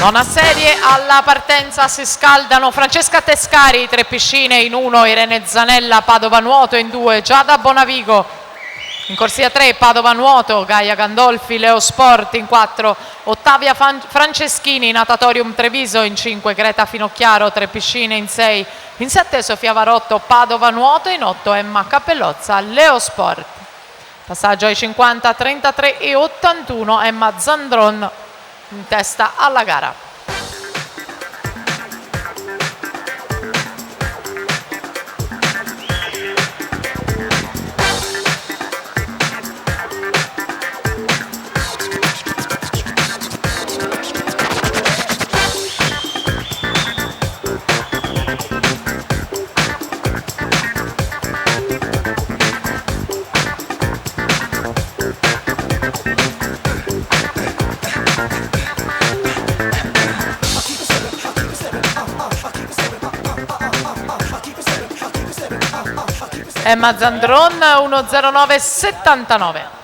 Nona serie, alla partenza si scaldano Francesca Tescari, 3 piscine in 1, Irene Zanella, Padova Nuoto in 2, Giada Bonavigo. In corsia 3 Padova Nuoto, Gaia Gandolfi, Leo Sport in 4, Ottavia Franceschini, Natatorium Treviso in 5, Greta Finocchiaro, 3 piscine in 6, in 7 Sofia Varotto, Padova Nuoto in 8, Emma Cappellozza, Leo Sport. Passaggio ai 50, 33 e 81, Emma Zandron in testa alla gara. Emma Zandron 1:09,79.